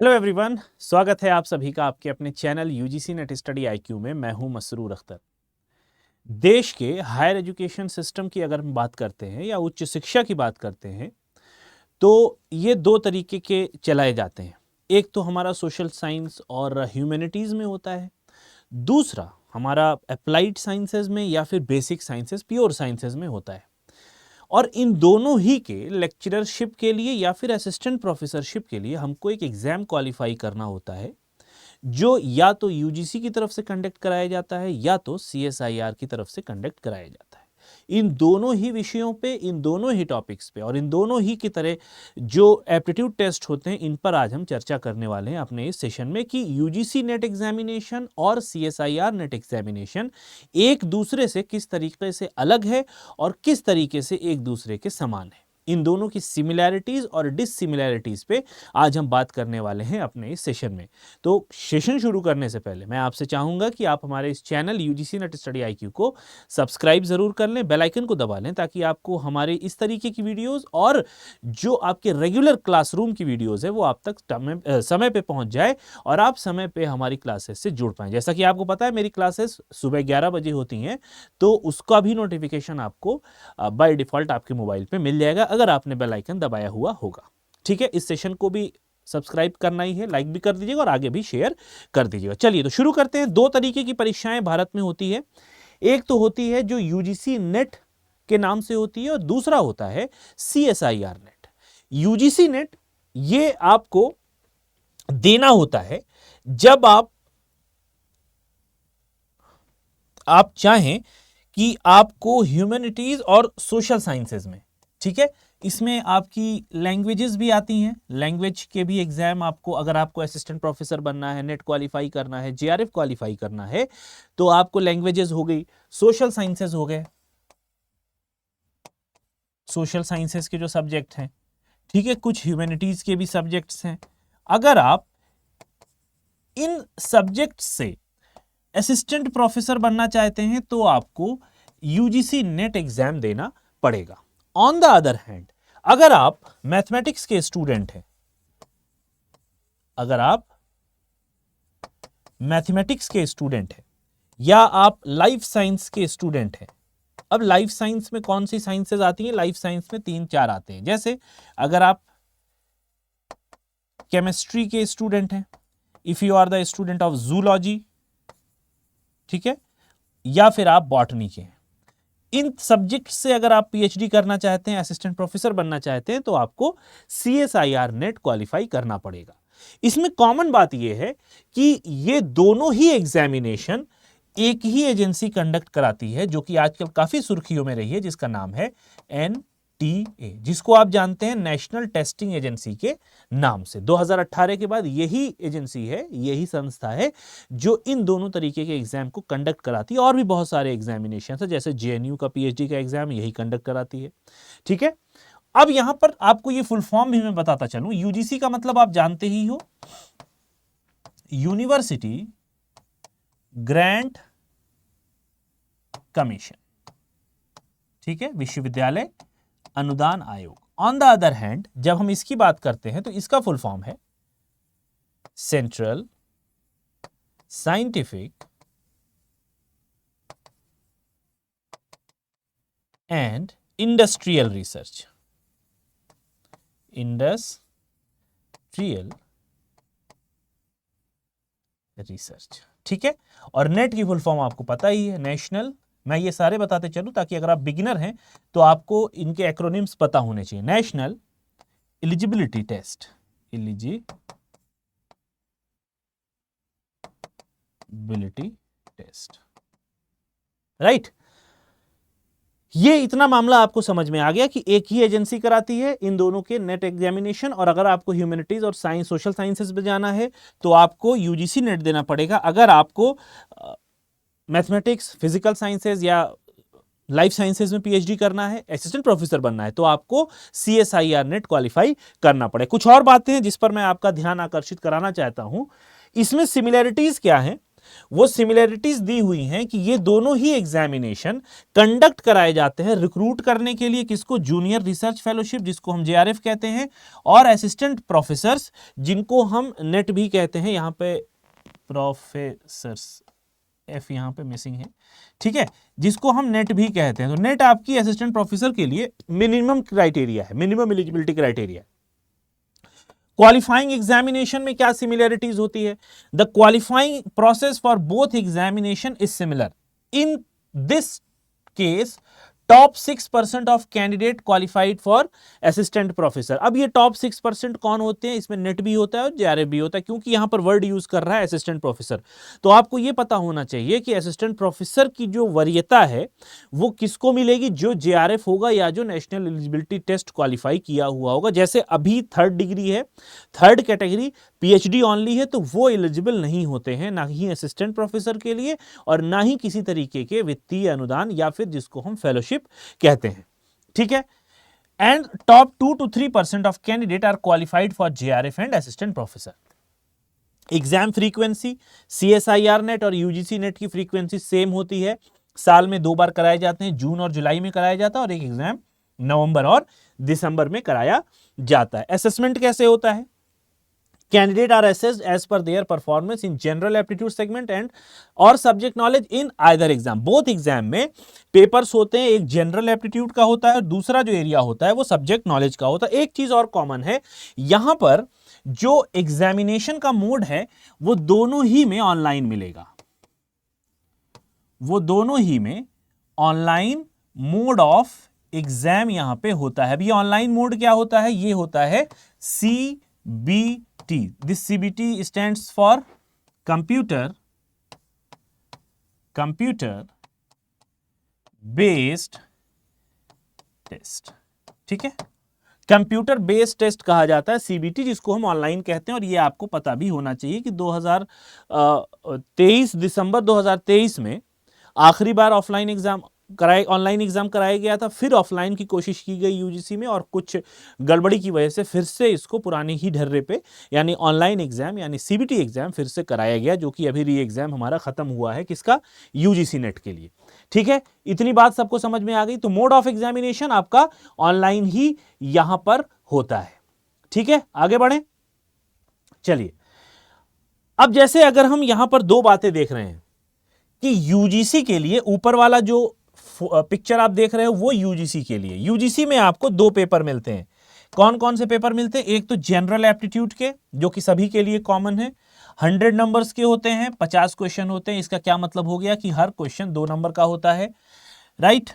Hello everyone, स्वागत है आप सभी का आपके अपने channel UGC net study IQ में। मैं हूं मसरूर अख्तर। देश के हायर एजुकेशन सिस्टम की अगर हम बात करते हैं या उच्च शिक्षा की बात करते हैं तो ये दो तरीके के चलाए जाते हैं। एक तो हमारा सोशल साइंस और ह्यूमैनिटीज़ में होता है, दूसरा हमारा अप्लाइड साइंसेज में या फिर बेसिक साइंसेज प्योर साइंसेज में होता है। और इन दोनों ही के लेक्चररशिप के लिए या फिर असिस्टेंट प्रोफेसरशिप के लिए हमको एक एग्ज़ाम क्वालिफाई करना होता है, जो या तो यूजीसी की तरफ से कंडक्ट कराया जाता है या तो सीएसआईआर की तरफ से कंडक्ट कराया जाता है। इन दोनों ही विषयों पे, इन दोनों ही टॉपिक्स पे और इन दोनों ही की तरह जो एप्टीट्यूड टेस्ट होते हैं, इन पर आज हम चर्चा करने वाले हैं अपने इस सेशन में कि यूजीसी नेट एग्जामिनेशन और सीएसआईआर नेट एग्जामिनेशन एक दूसरे से किस तरीके से अलग है और किस तरीके से एक दूसरे के समान है। इन दोनों की सिमिलैरिटीज और डिससिमिलैरिटीज पे आज हम बात करने वाले हैं अपने इस सेशन में। तो सेशन शुरू करने से पहले मैं आपसे चाहूंगा कि आप हमारे इस channel UGC net study IQ को सब्सक्राइब जरूर कर लें, बेल आइकन को दबा लें, ताकि आपको हमारे इस तरीके की वीडियोस और जो आपके रेगुलर क्लासरूम की वीडियोस है वो आप तक समय पे पहुंच जाए और आप समय पे हमारी क्लासेस से जुड़ पाएं। जैसा कि आपको पता है मेरी क्लासेस सुबह 11 बजे होती हैं, तो उसका भी नोटिफिकेशन आपको बाय डिफॉल्ट आपके मोबाइल पे मिल जाएगा अगर आपने बेल आइकन दबाया हुआ होगा। ठीक है, इस सेशन को भी सब्सक्राइब करना ही है, लाइक भी कर दीजिएगा और आगे भी शेयर कर दीजिएगा। चलिए तो शुरू करते हैं। दो तरीके की परीक्षाएं भारत में होती है। एक तो होती है जो यूजीसी नेट के नाम से होती है और दूसरा होता है सीएसआईआर नेट। यूजीसी नेट ये आपको देना होता है जब आप चाहें कि आपको ह्यूमैनिटीज और सोशल साइंसेज में, ठीक है, इसमें आपकी लैंग्वेजेस भी आती हैं। लैंग्वेज के भी एग्जाम आपको, अगर आपको असिस्टेंट प्रोफेसर बनना है, नेट क्वालिफाई करना है, जेआरएफ क्वालिफाई करना है, तो आपको लैंग्वेजेस हो गई, सोशल साइंसेज हो गए, सोशल साइंसेज के जो सब्जेक्ट हैं, ठीक है, कुछ ह्यूमैनिटीज के भी सब्जेक्ट्स हैं। अगर आप इन सब्जेक्ट से असिस्टेंट प्रोफेसर बनना चाहते हैं तो आपको यूजीसी नेट एग्जाम देना पड़ेगा। ऑन द अदर हैंड, अगर आप मैथमेटिक्स के स्टूडेंट हैं, अगर आप मैथमेटिक्स के स्टूडेंट हैं या आप लाइफ साइंस के स्टूडेंट हैं, अब लाइफ साइंस में कौन सी साइंसेज आती हैं? लाइफ साइंस में 3-4 आते हैं। जैसे अगर आप केमिस्ट्री के स्टूडेंट हैं, if you are the student of zoology, ठीक है, या फिर आप बॉटनी के हैं, इन सब्जेक्ट से अगर आप पीएचडी करना चाहते हैं, असिस्टेंट प्रोफेसर बनना चाहते हैं, तो आपको सीएसआईआर नेट क्वालिफाई करना पड़ेगा। इसमें कॉमन बात यह है कि ये दोनों ही एग्जामिनेशन एक ही एजेंसी कंडक्ट कराती है, जो कि आजकल काफी सुर्खियों में रही है, जिसका नाम है एनटीए, जिसको आप जानते हैं नेशनल टेस्टिंग एजेंसी के नाम से। 2018 के बाद यही एजेंसी है, यही संस्था है जो इन दोनों तरीके के एग्जाम को कंडक्ट कराती है। और भी बहुत सारे एग्जामिनेशन है, जैसे जेएनयू का पीएचडी का एग्जाम यही कंडक्ट कराती है। ठीक है, अब यहां पर आपको ये फुल फॉर्म भी मैं बताता चलूं। यूजीसी का मतलब आप जानते ही हो, यूनिवर्सिटी ग्रांट कमीशन, ठीक है, विश्वविद्यालय अनुदान आयोग। ऑन द अदर हैंड, जब हम इसकी बात करते हैं तो इसका फुल फॉर्म है central scientific and industrial research, industrial research, ठीक है। और नेट की फुल फॉर्म आपको पता ही है, नेशनल, मैं ये सारे बताते चलूं ताकि अगर आप बिगिनर हैं तो आपको इनके एक्रोनिम्स पता होने चाहिए। National eligibility test, eligibility test, right. ये इतना मामला आपको समझ में आ गया कि एक ही एजेंसी कराती है इन दोनों के नेट एग्जामिनेशन। और अगर आपको ह्यूमैनिटीज और साइंस, सोशल साइंसेस में जाना है तो आपको यूजीसी नेट देना पड़ेगा। अगर आपको मैथमेटिक्स, फिजिकल साइंसेज या लाइफ साइंसेज में पीएचडी करना है, असिस्टेंट प्रोफेसर बनना है, तो आपको सीएसआईआर नेट क्वालिफाई करना पड़ेगा। कुछ और बातें हैं जिस पर मैं आपका ध्यान आकर्षित कराना चाहता हूं। इसमें सिमिलैरिटीज क्या है? वो सिमिलरिटीज दी हुई हैं कि ये दोनों ही एग्जामिनेशन कंडक्ट कराए जाते हैं रिक्रूट करने के लिए, किसको, जूनियर रिसर्च फेलोशिप जिसको हम जेआरएफ कहते हैं, और असिस्टेंट प्रोफेसर्स जिनको हम नेट भी कहते हैं। यहां पे प्रोफेसर्स एफ यहां पे मिसिंग है, ठीक है, जिसको हम नेट भी कहते हैं। तो नेट आपकी असिस्टेंट प्रोफेसर के लिए मिनिमम क्राइटेरिया है, मिनिमम एलिजिबिलिटी क्राइटेरिया है। क्वालिफाइंग एग्जामिनेशन में क्या सिमिलरिटीज होती है? The qualifying process for both examination is similar. In this case top 6% of candidate qualified for assistant professor. अब ये टॉप 6% कौन होते हैं? इसमें नेट भी होता है और जेआरएफ भी होता है, क्योंकि यहां पर वर्ड यूज कर रहा है असिस्टेंट प्रोफेसर। तो आपको ये पता होना चाहिए कि असिस्टेंट प्रोफेसर की जो वरीयता है वो किसको मिलेगी? जो जेआरएफ होगा या जो नेशनल एलिजिबिलिटी टेस्ट क्वालिफाई किया हुआ होगा। जैसे अभी 3rd डिग्री है, 3rd कैटेगरी पीएचडी ऑनली है, तो वो एलिजिबल नहीं होते हैं, ना ही असिस्टेंट प्रोफेसर के लिए और ना ही किसी तरीके के वित्तीय अनुदान या फिर जिसको हम फेलोशिप कहते हैं, ठीक है। And top 2 to 3% of candidate are qualified for JRF and assistant professor. Exam frequency CSIR NET और यूजीसी नेट की फ्रीक्वेंसी सेम होती है, साल में 2 बार कराए जाते हैं, जून और जुलाई में कराया जाता है और एक एग्जाम नवंबर और दिसंबर में कराया जाता है। असेसमेंट कैसे होता है? Candidate are assessed as per their performance in general aptitude segment and और subject knowledge in either exam। both exam में पेपर्स होते हैं, एक जनरल एप्टीट्यूड का होता है और दूसरा जो एरिया होता है वो सब्जेक्ट नॉलेज का होता है। एक चीज और कॉमन है, यहां पर जो एग्जामिनेशन का मोड है वो दोनों ही में ऑनलाइन मिलेगा, वो दोनों ही में ऑनलाइन मोड ऑफ एग्जाम यहां पे होता है। अभी ऑनलाइन मोड क्या होता है? ये होता है CBT। This CBT stands for computer based test, ठीक है, कंप्यूटर बेस्ड टेस्ट कहा जाता है सीबीटी, जिसको हम ऑनलाइन कहते हैं। और ये आपको पता भी होना चाहिए कि 2023 दिसंबर 2023 में आखिरी बार ऑफलाइन एग्जाम ऑनलाइन एग्जाम कराया गया था, फिर ऑफलाइन की कोशिश की गई यूजीसी में और कुछ गड़बड़ी की वजह से फिर से इसको पुराने ही ढर्रे पे यानी ऑनलाइन एग्जाम यानी सीबीटी एग्जाम फिर से कराया गया, जो कि अभी री एग्जाम हमारा खत्म हुआ है, किसका? यूजीसी नेट के लिए, ठीक है। इतनी बात सबको समझ में आ गई। तो मोड ऑफ एग्जामिनेशन आपका ऑनलाइन ही यहां पर होता है, ठीक है। आगे बढ़े, चलिए। अब जैसे अगर हम यहां पर 2 बातें देख रहे हैं कि यूजीसी के लिए ऊपर वाला जो पिक्चर आप देख रहे हो वो यूजीसी के लिए, यूजीसी में आपको 2 पेपर मिलते हैं। कौन कौन से पेपर मिलते हैं? एक तो जनरल एप्टीट्यूड के, जो कि सभी के लिए कॉमन है, 100 नंबर्स के होते हैं, 50 क्वेश्चन होते हैं। इसका क्या मतलब हो गया कि हर क्वेश्चन 2 नंबर का होता है, right.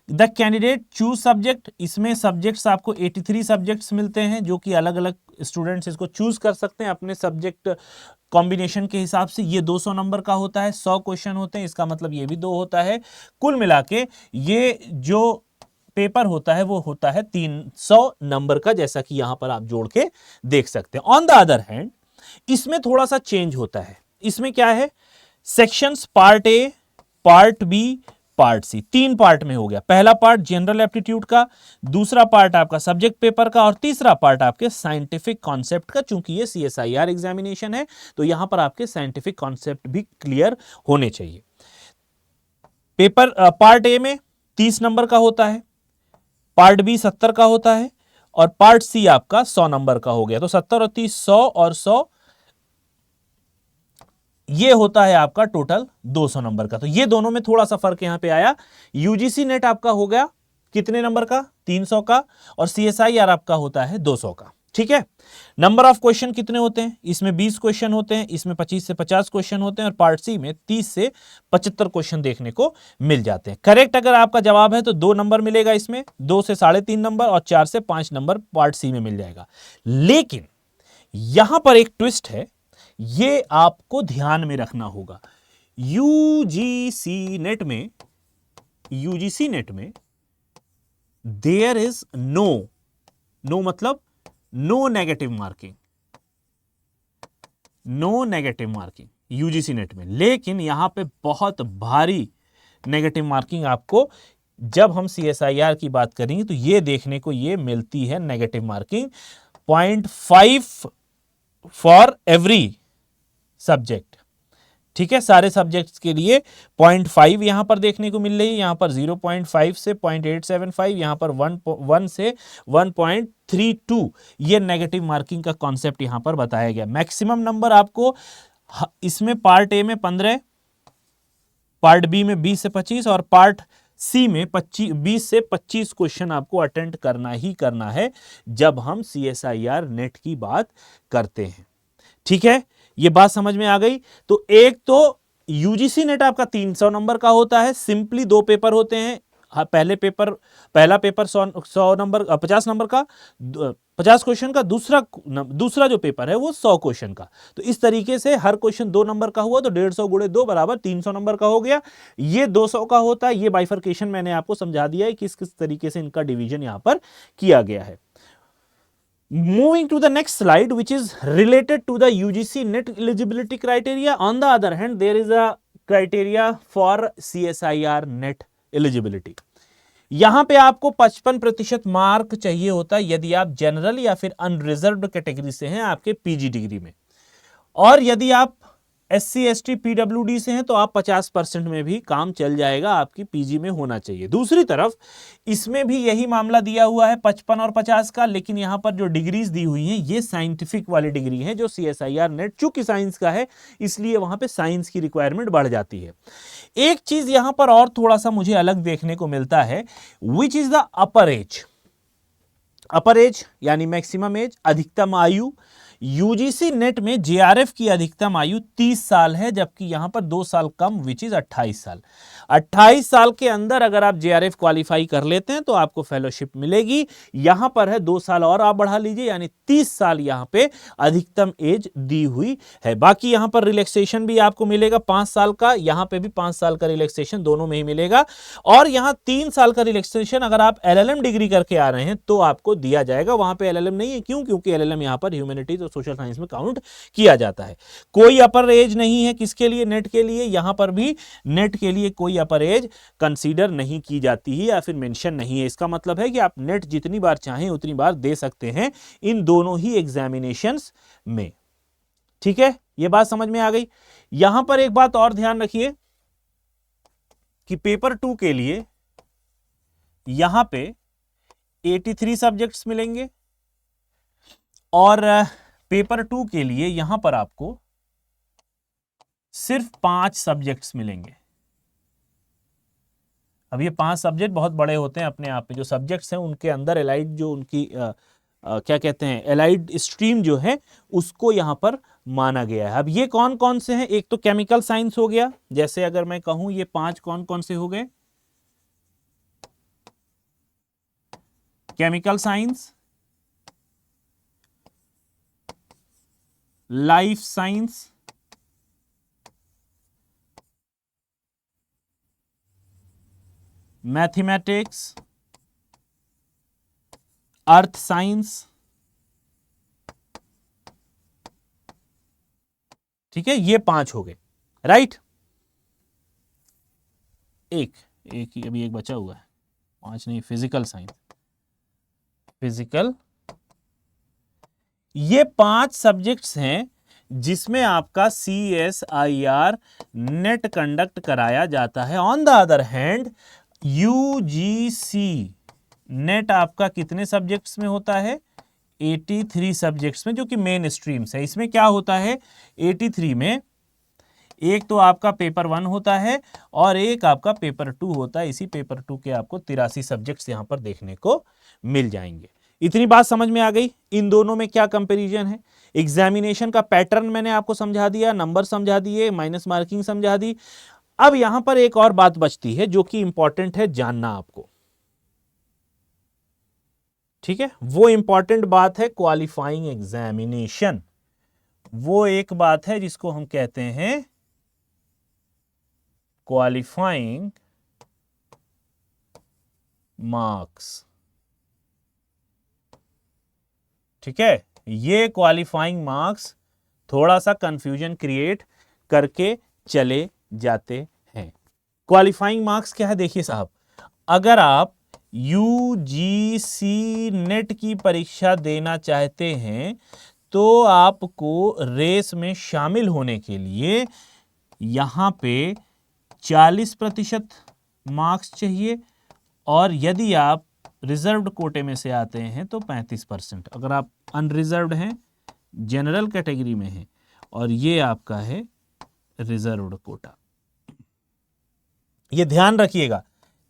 The candidate choose subject, इसमें सब्जेक्ट्स आपको 83 सब्जेक्ट्स मिलते हैं, जो कि अलग अलग स्टूडेंट्स इसको चूज कर सकते हैं अपने सब्जेक्ट कॉम्बिनेशन के हिसाब से। ये 200 नंबर का होता है, 100 क्वेश्चन होते हैं, इसका मतलब ये भी 2 होता है। कुल मिला के ये जो पेपर होता है वो होता है 300 नंबर का, जैसा कि यहां पर आप जोड़ के देख सकते हैं। ऑन द अदर हैंड इसमें थोड़ा सा चेंज होता है। इसमें क्या है? Sections part A, part B, part C, 3 part में हो गया। पहला पार्ट जनरल एप्टीट्यूड का, दूसरा पार्ट आपका सब्जेक्ट पेपर का और तीसरा पार्ट आपके साइंटिफिक कॉन्सेप्ट का। चूंकि ये सीएसआईआर एग्जामिनेशन है तो यहां पर आपके साइंटिफिक कॉन्सेप्ट भी क्लियर होने चाहिए। पेपर पार्ट ए में 30 नंबर का होता है, पार्ट बी 70 का होता है और पार्ट सी आपका 100 नंबर का हो गया। तो 70 और 30 100 और 100 ये होता है आपका टोटल 200 नंबर का। तो ये दोनों में थोड़ा सा फर्क यहां पे आया। यूजीसी नेट आपका हो गया कितने नंबर का? 300 का, और सीएसआईआर आपका होता है 200 का, ठीक है। नंबर ऑफ क्वेश्चन कितने होते हैं? इसमें 20 क्वेश्चन होते हैं, इसमें 25 से 50 क्वेश्चन होते हैं और पार्ट सी में 30 से 75 क्वेश्चन देखने को मिल जाते हैं। करेक्ट अगर आपका जवाब है तो 2 नंबर मिलेगा, इसमें 2 से 3.5 नंबर और 4 से 5 नंबर पार्ट सी में मिल जाएगा। लेकिन यहां पर एक ट्विस्ट है, ये आपको ध्यान में रखना होगा। यूजीसी नेट में देयर इज नो मतलब no negative marking UGC NET में। लेकिन यहां पे बहुत भारी नेगेटिव मार्किंग आपको, जब हम सीएसआईआर की बात करेंगे तो ये देखने को ये मिलती है negative marking 0.5 for every subject, ठीक है, सारे सब्जेक्ट्स के लिए 0.5 यहां पर देखने को मिल रही है, यहां पर 0.5 से 0.875, यहां पर 1 से 1.32 ये नेगेटिव मार्किंग का कॉन्सेप्ट यहां पर बताया गया। मैक्सिमम नंबर आपको इसमें पार्ट ए में 15, पार्ट बी में 20 से 25 और पार्ट सी में 20 से 25 क्वेश्चन आपको अटेंड करना ही करना है जब हम CSIR नेट की बात करते हैं। ठीक है, ये बात समझ में आ गई। तो एक तो यूजीसी नेट आपका 300 नंबर का होता है, सिंपली 2 पेपर होते हैं। पहला पेपर 100 नंबर 50 नंबर का 50 क्वेश्चन का, दूसरा जो पेपर है वो 100 क्वेश्चन का। तो इस तरीके से हर क्वेश्चन 2 नंबर का हुआ तो 150 गुणे 2 बराबर 300 नंबर का हो गया। ये 200 का होता है। ये बाइफर्केशन मैंने आपको समझा दिया है किस किस तरीके से इनका डिवीजन यहां पर किया गया है। Moving to the next slide, which is related to the UGC NET eligibility criteria. On the other hand, there is a criteria for CSIR NET eligibility. यहां पे आपको 55% मार्क चाहिए होता है यदि आप जनरल या फिर अनरिजर्व्ड कैटेगरी से हैं आपके पीजी डिग्री में, और यदि आप SC ST PWD से हैं तो आप 50% में भी काम चल जाएगा, आपकी पीजी में होना चाहिए। दूसरी तरफ इसमें भी यही मामला दिया हुआ है 55 और 50 का, लेकिन यहां पर जो डिग्रीज दी हुई हैं ये साइंटिफिक वाली डिग्री है जो CSIR नेट चूंकि साइंस का है इसलिए वहां पे साइंस की रिक्वायरमेंट बढ़ जाती है। एक चीज यहां पर और थोड़ा सा मुझे अलग देखने को मिलता है, which is the upper as. Upper as यानी मैक्सिमम एज, अधिकतम आयु। यूजीसी नेट में JRF की अधिकतम आयु 30 साल है, जबकि यहां पर 2 साल कम, विच इज 28 साल। 28 साल के अंदर अगर आप JRF क्वालिफाई कर लेते हैं तो आपको फेलोशिप मिलेगी। यहां पर है 2 साल और आप बढ़ा लीजिए, यानी 30 साल यहां पे अधिकतम एज दी हुई है। बाकी यहां पर रिलैक्सेशन भी आपको मिलेगा 5 साल का, यहां पे भी 5 साल का रिलैक्सेशन दोनों में ही मिलेगा। और यहां 3 साल का रिलैक्सेशन अगर आप LLM डिग्री करके आ रहे हैं तो आपको दिया जाएगा। वहां पे LLM नहीं है, क्यों? क्योंकि LLM यहां पर ह्यूमैनिटीज सोशल साइंस में काउंट किया जाता है। कोई अपर एज नहीं है किसके लिए? नेट के लिए। यहां पर भी नेट के लिए कोई अपर एज कंसीडर नहीं की जाती है या फिर मेंशन नहीं है। इसका मतलब है कि आप नेट जितनी बार चाहें उतनी बार दे सकते हैं इन दोनों ही एग्जामिनेशंस में। ठीक है, यह बात समझ में आ गई। यहां पर एक बात और ध्यान रखिए कि पेपर 2 के लिए यहां पे 83 सब्जेक्ट्स मिलेंगे और पेपर 2 के लिए यहां पर आपको सिर्फ 5 सब्जेक्ट्स मिलेंगे। अब ये 5 सब्जेक्ट बहुत बड़े होते हैं अपने आप में। जो सब्जेक्ट्स हैं उनके अंदर एलाइड जो उनकी क्या कहते हैं एलाइड स्ट्रीम जो है उसको यहां पर माना गया है। अब ये कौन कौन से हैं? एक तो केमिकल साइंस हो गया, जैसे अगर मैं कहूं ये 5 कौन कौन से हो गए? Chemical science, life science, mathematics, earth science. ठीक है, ये 5 हो गए, राइट। एक ही अभी एक बचा हुआ है, 5 नहीं, फिजिकल साइंस, फिजिकल। ये 5 सब्जेक्ट्स हैं जिसमें आपका CSIR नेट कंडक्ट कराया जाता है। On the other hand UGC net आपका कितने सब्जेक्ट्स में होता है? 83 सब्जेक्ट्स में, जो कि मेन स्ट्रीम्स है। इसमें क्या होता है 83 में? एक तो आपका पेपर 1 होता है और एक आपका पेपर 2 होता है। इसी पेपर 2 के आपको 83 सब्जेक्ट्स यहां पर देखने को मिल जाएंगे। इतनी बात समझ में आ गई। इन दोनों में क्या कंपैरिजन है? एग्जामिनेशन का पैटर्न मैंने आपको समझा दिया, नंबर समझा दिए, माइनस मार्किंग समझा दी। अब यहां पर एक और बात बचती है जो कि इंपॉर्टेंट है जानना आपको। ठीक है, वो इंपॉर्टेंट बात है क्वालिफाइंग एग्जामिनेशन। वो एक बात है जिसको हम कहते हैं क्वालिफाइंग मार्क्स। ठीक है, ये क्वालिफाइंग मार्क्स थोड़ा सा कंफ्यूजन क्रिएट करके चले जाते हैं। क्वालिफाइंग मार्क्स क्या है? देखिए साहब, अगर आप UGC नेट की परीक्षा देना चाहते हैं तो आपको रेस में शामिल होने के लिए यहां पे 40% मार्क्स चाहिए, और यदि आप रिजर्व्ड कोटे में से आते हैं तो 35%। अगर आप अनरिजर्व्ड हैं, जनरल कैटेगरी में हैं, और ये आपका है रिजर्व्ड कोटा, ये ध्यान रखिएगा।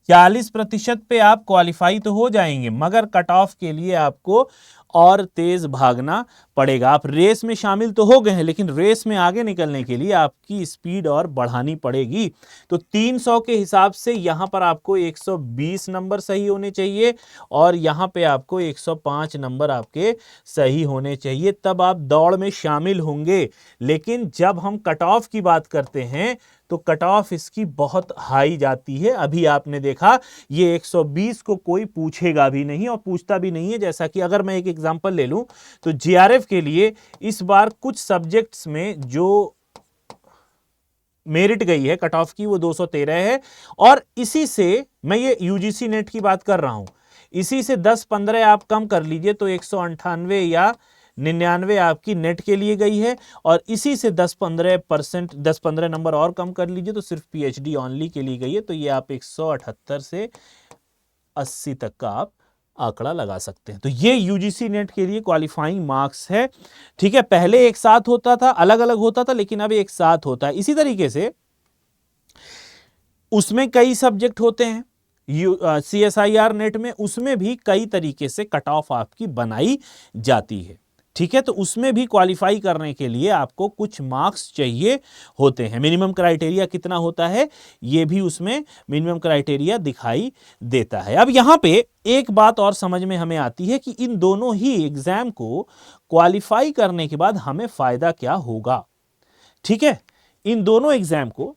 40% पे आप क्वालिफाई तो हो जाएंगे, मगर कट ऑफ के लिए आपको और तेज भागना पड़ेगा। आप रेस में शामिल तो हो गए हैं, लेकिन रेस में आगे निकलने के लिए आपकी स्पीड और बढ़ानी पड़ेगी। तो 300 के हिसाब से यहां पर आपको 120 नंबर सही होने चाहिए, और यहां पे आपको 105 नंबर आपके सही होने चाहिए, तब आप दौड़ में शामिल होंगे। लेकिन जब हम कट ऑफ की बात करते हैं तो कट ऑफ इसकी बहुत हाई जाती है। अभी आपने देखा ये 120 को कोई पूछेगा भी नहीं और पूछता भी नहीं है। जैसा कि अगर मैं एक एग्जांपल ले लूं तो जीआरएफ के लिए इस बार कुछ सब्जेक्ट्स में जो मेरिट गई है कट ऑफ की वो 213 है, और इसी से मैं ये यूजीसी नेट की बात कर रहा हूं, इसी से 10-15 आप कम कर लीजिए तो 198 या 99 आपकी नेट के लिए गई है, और इसी से 10-15 नंबर और कम कर लीजिए तो सिर्फ पीएचडी ओनली के लिए गई है। तो ये आप 178 से 80 तक का आप आंकड़ा लगा सकते हैं। तो ये यूजीसी नेट के लिए क्वालिफाइंग मार्क्स है। ठीक है, पहले एक साथ होता था, अलग अलग होता था, लेकिन अब एक साथ होता है। इसी तरीके से उसमें कई सब्जेक्ट होते हैं, CSIR नेट में उसमें भी कई तरीके से कट ऑफ आपकी बनाई जाती है। ठीक है, तो उसमें भी क्वालिफाई करने के लिए आपको कुछ मार्क्स चाहिए होते हैं। मिनिमम क्राइटेरिया कितना होता है ये भी उसमें मिनिमम क्राइटेरिया दिखाई देता है। अब यहां पे एक बात और समझ में हमें आती है कि इन दोनों ही एग्जाम को क्वालिफाई करने के बाद हमें फायदा क्या होगा। ठीक है, इन दोनों एग्जाम को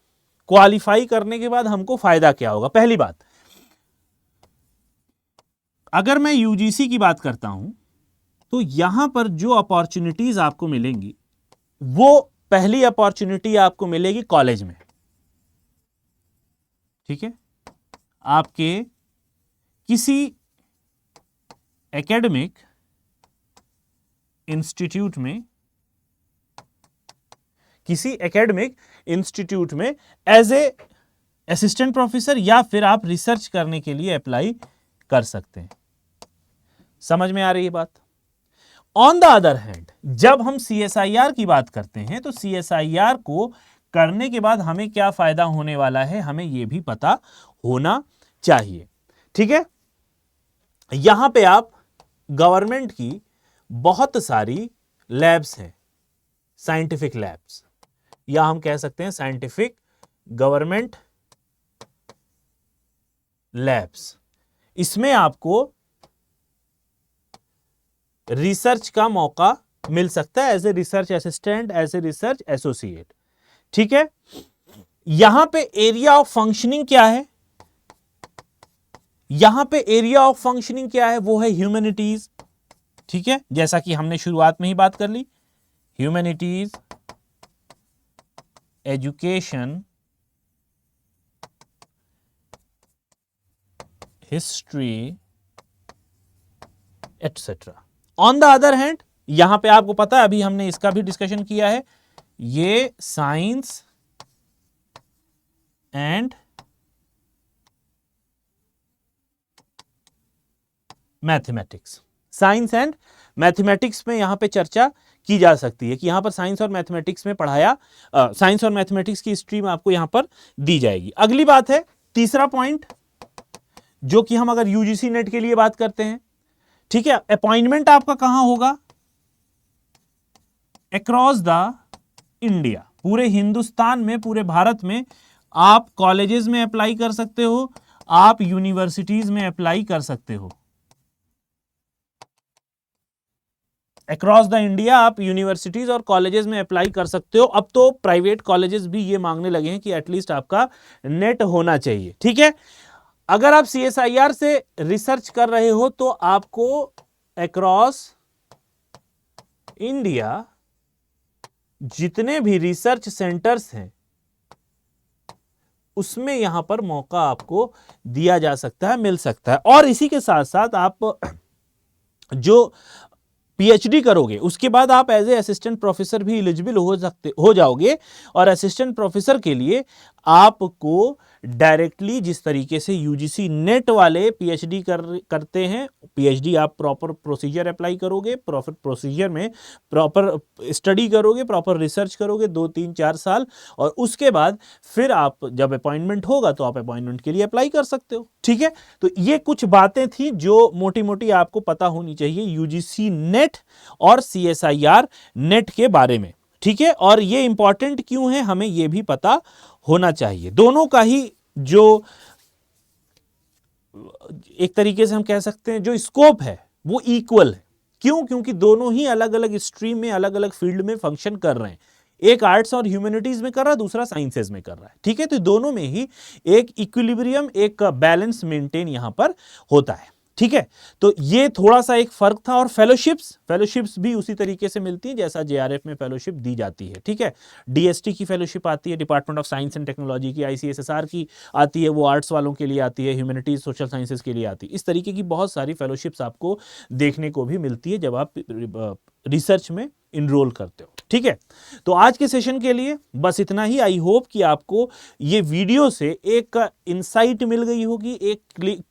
क्वालिफाई करने के बाद हमको फायदा क्या होगा। पहली बात, अगर मैं यूजीसी की बात करता हूं तो यहां पर जो अपॉर्चुनिटीज आपको मिलेंगी वो पहली अपॉर्चुनिटी आपको मिलेगी कॉलेज में। ठीक है, आपके किसी एकेडमिक इंस्टीट्यूट में, किसी एकेडमिक इंस्टीट्यूट में एज ए असिस्टेंट प्रोफेसर, या फिर आप रिसर्च करने के लिए अप्लाई कर सकते हैं। समझ में आ रही है बात। ऑन द अदर हैंड, जब हम CSIR की बात करते हैं तो CSIR को करने के बाद हमें क्या फायदा होने वाला है हमें यह भी पता होना चाहिए। ठीक है, यहां पे आप गवर्नमेंट की बहुत सारी लैब्स हैं, साइंटिफिक लैब्स, या हम कह सकते हैं साइंटिफिक गवर्नमेंट लैब्स। इसमें आपको रिसर्च का मौका मिल सकता है as a research assistant, as a research associate. ठीक है, यहां पे एरिया ऑफ फंक्शनिंग क्या है, यहां पे एरिया ऑफ फंक्शनिंग क्या है, वो है ह्यूमैनिटीज। ठीक है, जैसा कि हमने शुरुआत में ही बात कर ली, humanities, education, history, etcetera. On the other hand, यहां पे आपको पता है, अभी हमने इसका भी डिस्कशन किया है, ये science and mathematics, science and mathematics में यहां पे चर्चा की जा सकती है कि यहां पर साइंस और मैथमेटिक्स में पढ़ाया, साइंस और मैथमेटिक्स की स्ट्रीम आपको यहां पर दी जाएगी। अगली बात है तीसरा पॉइंट, जो कि हम अगर यूजीसी नेट के लिए बात करते हैं, ठीक है, अपॉइंटमेंट आपका कहां होगा, अक्रॉस द इंडिया, पूरे हिंदुस्तान में, पूरे भारत में आप कॉलेजेस में अप्लाई कर सकते हो, आप यूनिवर्सिटीज में अप्लाई कर सकते हो। अक्रॉस द इंडिया आप यूनिवर्सिटीज और कॉलेजेस में अप्लाई कर सकते हो। अब तो प्राइवेट कॉलेजेस भी ये मांगने लगे हैं कि एटलीस्ट आपका नेट होना चाहिए। ठीक है, अगर आप CSIR से रिसर्च कर रहे हो तो आपको अक्रॉस इंडिया जितने भी रिसर्च सेंटर्स हैं उसमें यहां पर मौका आपको दिया जा सकता है, मिल सकता है। और इसी के साथ साथ आप जो पीएचडी करोगे उसके बाद आप एज ए असिस्टेंट प्रोफेसर भी एलिजिबल हो जाओगे, और असिस्टेंट प्रोफेसर के लिए आपको डायरेक्टली जिस तरीके से यूजीसी नेट वाले पीएचडी करते हैं, पीएचडी आप प्रॉपर प्रोसीजर अप्लाई करोगे, प्रॉपर प्रोसीजर में प्रॉपर स्टडी करोगे, प्रॉपर रिसर्च करोगे 2-3-4 साल, और उसके बाद फिर आप जब अपॉइंटमेंट होगा तो आप अपॉइंटमेंट के लिए अप्लाई कर सकते हो। ठीक है, तो ये कुछ बातें थी जो मोटी मोटी आपको पता होनी चाहिए यूजीसी नेट और सीएसआईआर नेट के बारे में। ठीक है, और ये इंपॉर्टेंट क्यों है हमें ये भी पता होना चाहिए। दोनों का ही जो एक तरीके से हम कह सकते हैं जो स्कोप है वो इक्वल है। क्यों? क्योंकि दोनों ही अलग अलग स्ट्रीम में अलग अलग फील्ड में फंक्शन कर रहे हैं। एक आर्ट्स और ह्यूमैनिटीज में कर रहा है, दूसरा साइंसेज में कर रहा है। ठीक है, तो दोनों में ही एक इक्विलिब्रियम, एक बैलेंस मेंटेन यहां पर होता है। ठीक है, तो ये थोड़ा सा एक फर्क था। और फेलोशिप्स भी उसी तरीके से मिलती है जैसा जेआरएफ में फेलोशिप दी जाती है। ठीक है, डीएसटी की फेलोशिप आती है, department of science and technology की, आईसीएसएसआर की आती है, वो आर्ट्स वालों के लिए आती है, ह्यूमैनिटीज सोशल साइंसेज के लिए आती है। इस तरीके की बहुत सारी फेलोशिप्स आपको देखने को भी मिलती है जब आप रिसर्च में इनरोल करते हो। ठीक है, तो आज के सेशन के लिए बस इतना ही। आई होप कि आपको ये वीडियो से एक इंसाइट मिल गई होगी, एक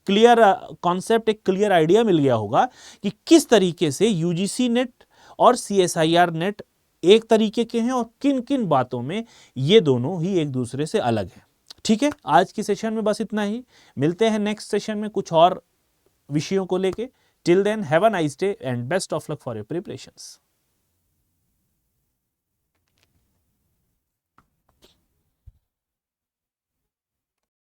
क्लियर कॉन्सेप्ट, एक क्लियर आइडिया मिल गया होगा कि किस तरीके से यूजीसी नेट और सीएसआईआर नेट एक तरीके के हैं और किन किन बातों में ये दोनों ही एक दूसरे से अलग हैं। ठीक है, आज की सेशन में बस इतना ही। मिलते हैं नेक्स्ट सेशन में कुछ और विषयों को लेके। Till then have a nice day and best of luck for your preparations.